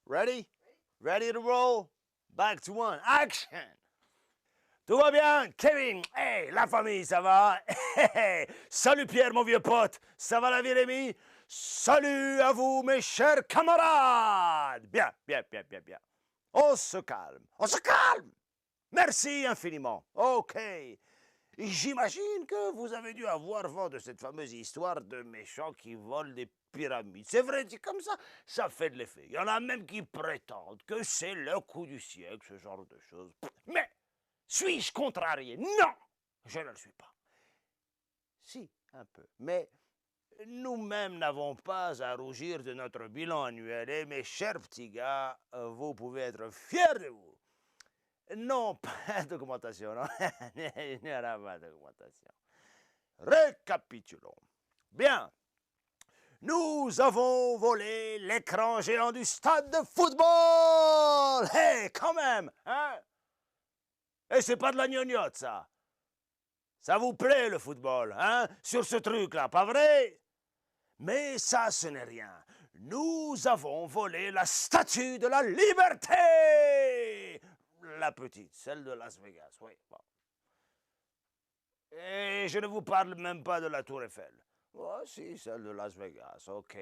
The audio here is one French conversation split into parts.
Ready? Ready to roll? Back to one. Action! Tout va bien, Kevin? Hey, la famille, ça va? Hey, hey. Salut Pierre, mon vieux pote. Ça va la vie, Rémi? Salut à vous, mes chers camarades. Bien, bien, bien, bien, bien. On se calme. On se calme. Merci infiniment. OK. J'imagine que vous avez dû avoir vent de cette fameuse histoire de méchants qui volent des pyramides. C'est vrai, dit comme ça fait de l'effet. Il y en a même qui prétendent que c'est le coup du siècle, ce genre de choses. Mais suis-je contrarié? Non, je ne le suis pas. Si, un peu. Mais nous-mêmes n'avons pas à rougir de notre bilan annuel. Et mes chers petits gars, vous pouvez être fiers de vous. Non, pas d'augmentation, non. Il n'y aura pas d'augmentation. Récapitulons. Bien. Nous avons volé l'écran géant du stade de football. Hey, quand même, hein? Et c'est pas de la gnognotte, ça. Ça vous plaît, le football, hein? Sur ce truc-là, pas vrai? Mais ça, ce n'est rien. Nous avons volé la statue de la liberté. La petite, celle de Las Vegas, oui. Bon. Et je ne vous parle même pas de la Tour Eiffel. Oh, si, celle de Las Vegas, ok.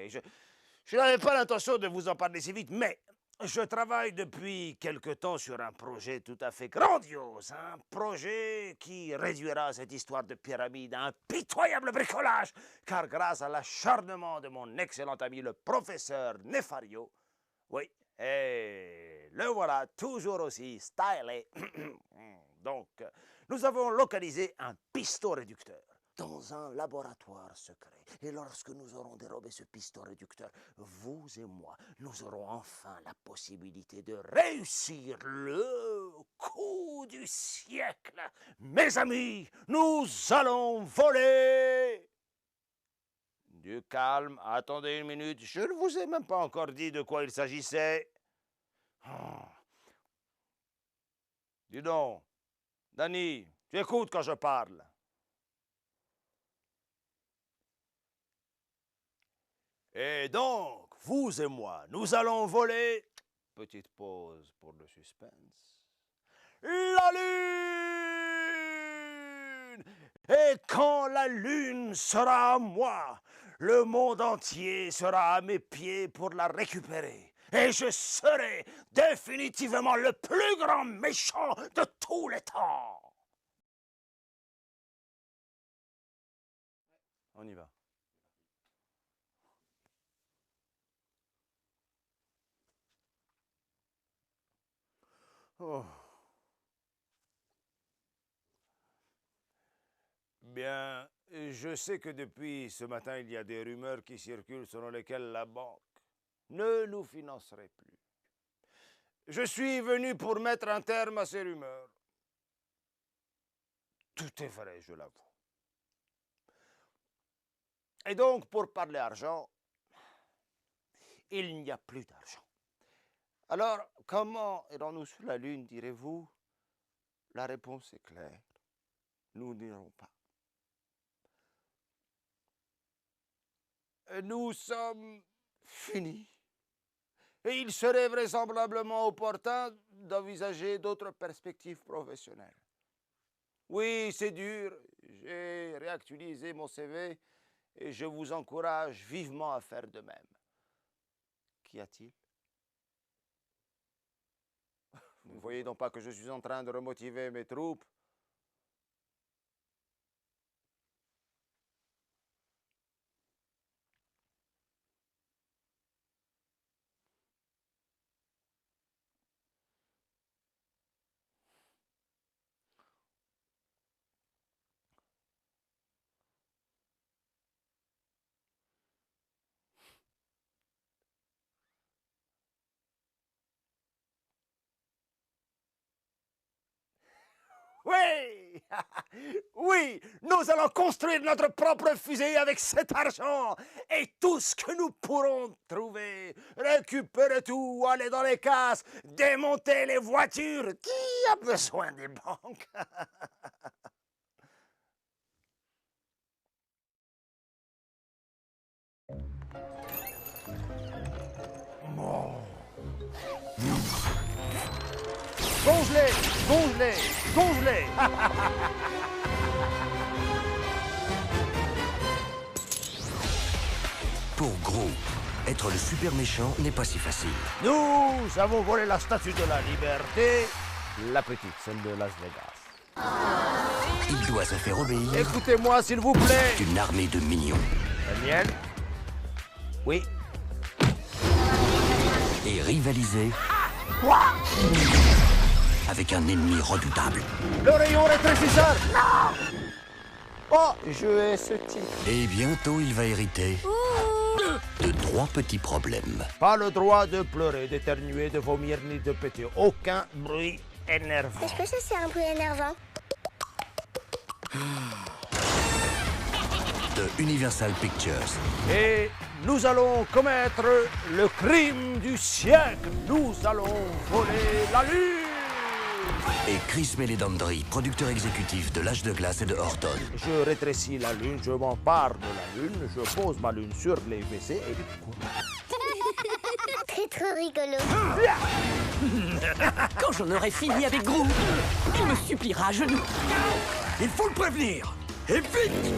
Je n'avais pas l'intention de vous en parler si vite, mais je travaille depuis quelque temps sur un projet tout à fait grandiose. Un projet qui réduira cette histoire de pyramide à un pitoyable bricolage, car grâce à l'acharnement de mon excellent ami le professeur Nefario, oui, et le voilà toujours aussi stylé. Donc, nous avons localisé un piston réducteur dans un laboratoire secret. Et lorsque nous aurons dérobé ce piston réducteur, vous et moi, nous aurons enfin la possibilité de réussir le coup du siècle. Mes amis, nous allons voler. Du calme, attendez une minute, je ne vous ai même pas encore dit de quoi il s'agissait. Dis donc, Danny, tu écoutes quand je parle. Et donc, vous et moi, nous allons voler, petite pause pour le suspense, la Lune! Et quand la Lune sera à moi, le monde entier sera à mes pieds pour la récupérer. Et je serai définitivement le plus grand méchant de tous les temps. On y va. Oh. Bien, je sais que depuis ce matin, il y a des rumeurs qui circulent selon lesquelles la banque ne nous financerait plus. Je suis venu pour mettre un terme à ces rumeurs. Tout est vrai, je l'avoue. Et donc, pour parler argent, il n'y a plus d'argent. Alors, comment irons-nous sur la Lune, direz-vous? La réponse est claire. Nous n'irons pas. Nous sommes finis. Et il serait vraisemblablement opportun d'envisager d'autres perspectives professionnelles. Oui, c'est dur. J'ai réactualisé mon CV et je vous encourage vivement à faire de même. Qu'y a-t-il? Vous ne voyez donc pas que je suis en train de remotiver mes troupes? Oui, oui, nous allons construire notre propre fusée avec cet argent et tout ce que nous pourrons trouver, récupérer tout, aller dans les casses, démonter les voitures. Qui a besoin des banques? Bon. Congelé, congelé, congelé. Pour Gros, être le super méchant n'est pas si facile. Nous avons volé la statue de la liberté, la petite, celle de Las Vegas. Il doit se faire obéir Écoutez-moi, s'il vous plaît. d'une armée de minions La mienne? Oui. et rivaliser avec un ennemi redoutable. Le rayon rétrécisseur. Non. Oh, je hais ce type. Et bientôt, il va hériter de 3 petits problèmes. Pas le droit de pleurer, d'éternuer, de vomir ni de péter. Aucun bruit énervant. Est-ce que ça c'est un bruit énervant? De Universal Pictures. Et nous allons commettre le crime du siècle. Nous allons voler la lune. Et Chris Meledandri, producteur exécutif de L'Âge de Glace et de Horton. Je rétrécis la lune, je m'empare de la lune, je pose ma lune sur les WC et... T'es trop rigolo. Quand j'en aurai fini avec Gros, il me suppliera à genoux. Il faut le prévenir. Et vite!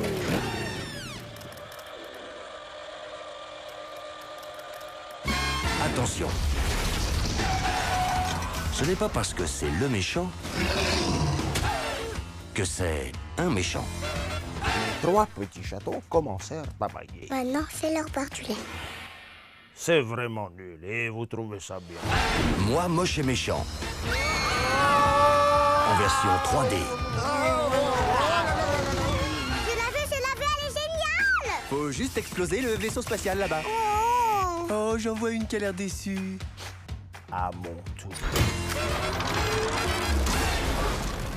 Attention. Ce n'est pas parce que c'est le méchant que c'est un méchant. 3 petits chatons commencèrent à bailler. Maintenant, c'est l'heure du lait. C'est vraiment nul et vous trouvez ça bien. Moi, moche et méchant. En version 3D. Je l'ai vue, elle est géniale! Faut juste exploser le vaisseau spatial là-bas. Oh, j'en vois une qui a l'air déçue. À mon tour.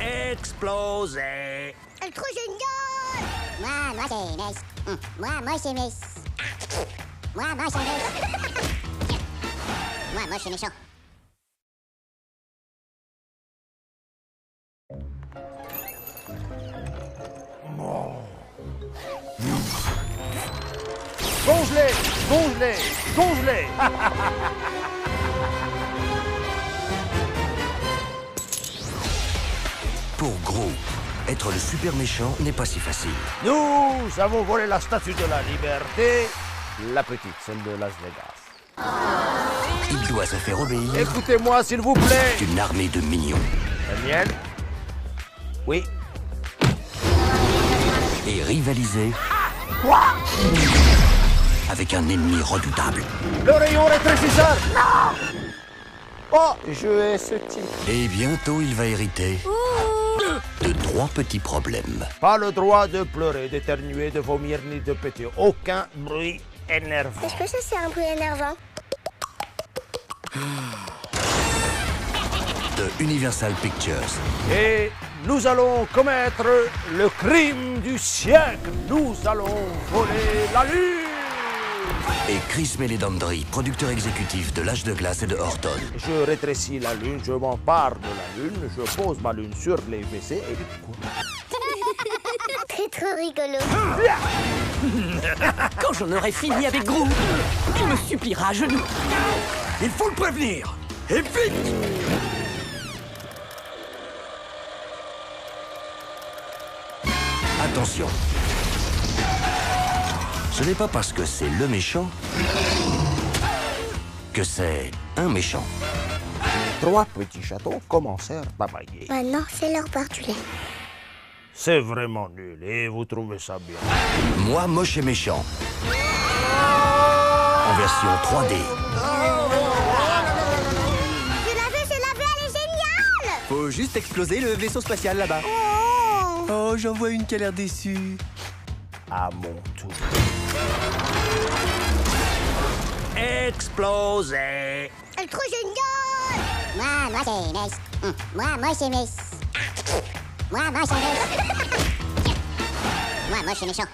Exploser. Elle est trop géniale! Moi, c'est Miss. Moi, c'est Miss. Moi, c'est Miss. Moi, c'est méchant. Congelé, congelé, congelé. Pour Gros, être le super méchant n'est pas si facile. Nous avons volé la statue de la liberté, la petite, celle de Las Vegas. Il doit se faire obéir Écoutez-moi, s'il vous plaît. d'une armée de minions La mienne? Oui. et rivaliser avec un ennemi redoutable. Le rayon rétrécisseur. Non. Oh, je hais ce type. Et bientôt, il va hériter de 3 petits problèmes. Pas le droit de pleurer, d'éternuer, de vomir ni de péter. Aucun bruit énervant. Est-ce que ça c'est un bruit énervant? De Universal Pictures. Et nous allons commettre le crime du siècle. Nous allons voler la lune. Et Chris Meledandri, producteur exécutif de L'Âge de Glace et de Horton. Je rétrécis la lune, je m'empare de la lune, je pose ma lune sur les WC et... T'es trop rigolo. Quand j'en aurai fini avec Gros, il me suppliera à genoux. Il faut le prévenir. Et vite! Attention. Ce n'est pas parce que c'est le méchant que c'est un méchant. 3 petits chatons commencèrent à bailler. Maintenant, c'est l'heure du lait. C'est vraiment nul et vous trouvez ça bien. Moi, moche et méchant. En version 3D. Je l'ai vue, elle est géniale! Faut juste exploser le vaisseau spatial là-bas. Oh, j'en vois une qui a l'air déçue. À mon tour. Exploser. Elle est trop géniale! Moi, c'est Miss. Moi, c'est Miss. Moi, c'est Miss. Moi, c'est méchant.